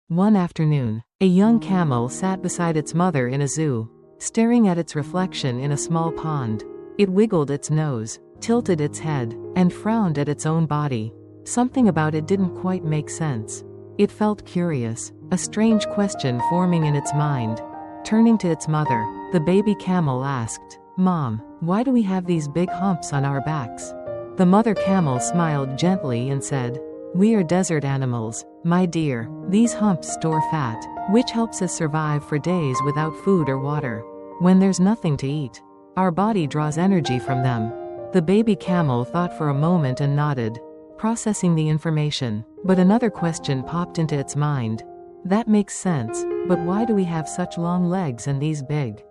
One afternoon, a young camel sat beside its mother in a zoo, staring at its reflection in a small pond. It wiggled its nose, tilted its head, and frowned at its own body. Something about it didn't quite make sense. It felt curious, a strange question forming in its mind. Turning to its mother, the baby camel asked, "Mom, why do we have these big humps on our backs?" The mother camel smiled gently and said, "We are desert animals, my dear. These humps store fat, which helps us survive for days without food or water. When there's nothing to eat, our body draws energy from them." The baby camel thought for a moment and nodded, processing the information. But another question popped into its mind. That makes sense, but why do we have such long legs and these big,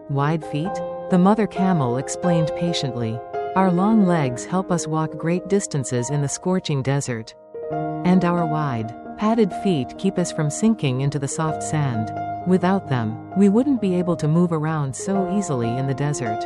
wide feet? The mother camel explained patiently. Our long legs help us walk great distances in the scorching desert. And our wide, padded feet keep us from sinking into the soft sand. Without them, we wouldn't be able to move around so easily in the desert.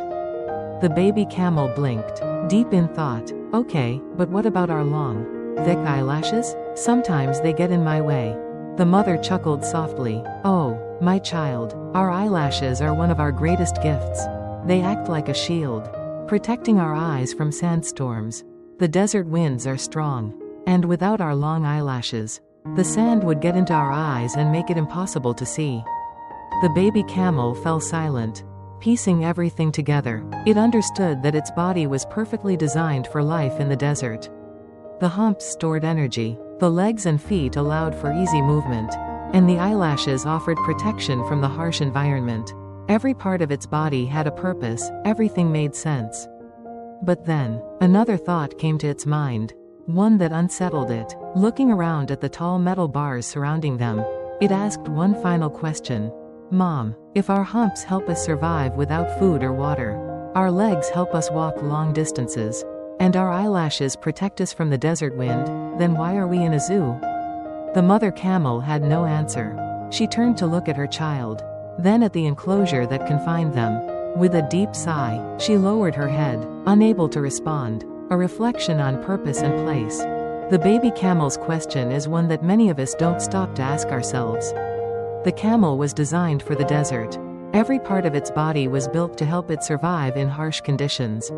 The baby camel blinked, deep in thought. Okay, but what about our long, thick eyelashes? Sometimes they get in my way. The mother chuckled softly. Oh, my child, our eyelashes are one of our greatest gifts. They act like a shield, protecting our eyes from sandstorms. The desert winds are strong, and without our long eyelashes, the sand would get into our eyes and make it impossible to see. The baby camel fell silent, piecing everything together. It understood that its body was perfectly designed for life in the desert. The humps stored energy, the legs and feet allowed for easy movement, and the eyelashes offered protection from the harsh environment. Every part of its body had a purpose, everything made sense. But then, another thought came to its mind, one that unsettled it. Looking around at the tall metal bars surrounding them, it asked one final question. Mom, if our humps help us survive without food or water, our legs help us walk long distances, and our eyelashes protect us from the desert wind, then why are we in a zoo? The mother camel had no answer. She turned to look at her child, then at the enclosure that confined them. With a deep sigh, she lowered her head, unable to respond, a reflection on purpose and place. The baby camel's question is one that many of us don't stop to ask ourselves. The camel was designed for the desert. Every part of its body was built to help it survive in harsh conditions.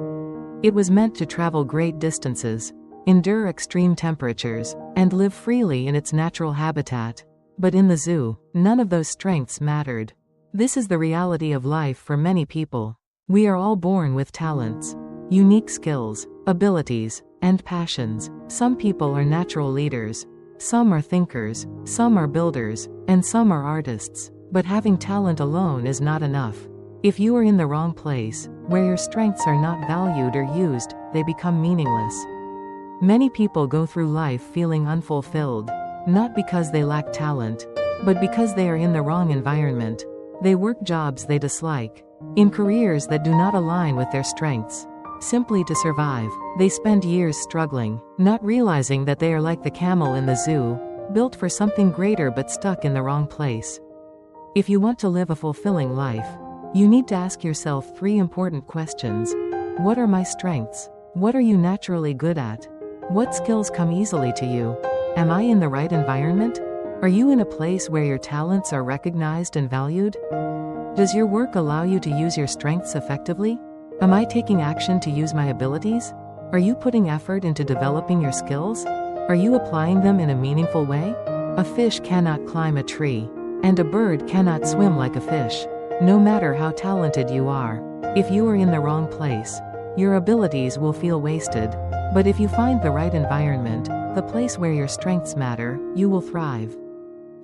It was meant to travel great distances, endure extreme temperatures, and live freely in its natural habitat. But in the zoo, none of those strengths mattered. This is the reality of life for many people. We are all born with talents, unique skills, abilities, and passions. Some people are natural leaders, some are thinkers, some are builders, and some are artists. But having talent alone is not enough. If you are in the wrong place, where your strengths are not valued or used, they become meaningless. Many people go through life feeling unfulfilled, not because they lack talent, but because they are in the wrong environment. They work jobs they dislike, in careers that do not align with their strengths. Simply to survive, they spend years struggling, not realizing that they are like the camel in the zoo, built for something greater but stuck in the wrong place. If you want to live a fulfilling life, you need to ask yourself 3 important questions. What are my strengths? What are you naturally good at? What skills come easily to you? Am I in the right environment? Are you in a place where your talents are recognized and valued? Does your work allow you to use your strengths effectively? Am I taking action to use my abilities? Are you putting effort into developing your skills? Are you applying them in a meaningful way? A fish cannot climb a tree, and a bird cannot swim like a fish. No matter how talented you are, if you are in the wrong place, your abilities will feel wasted. But if you find the right environment, the place where your strengths matter, you will thrive,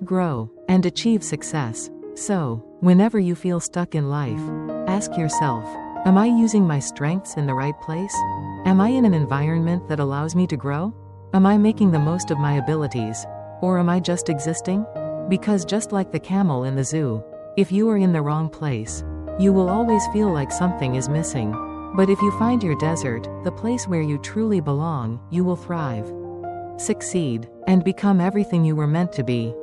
grow, and achieve success. So, whenever you feel stuck in life, ask yourself, am I using my strengths in the right place? Am I in an environment that allows me to grow? Am I making the most of my abilities? Or am I just existing? Because just like the camel in the zoo, if you are in the wrong place, you will always feel like something is missing. But if you find your desert, the place where you truly belong, you will thrive, succeed, and become everything you were meant to be.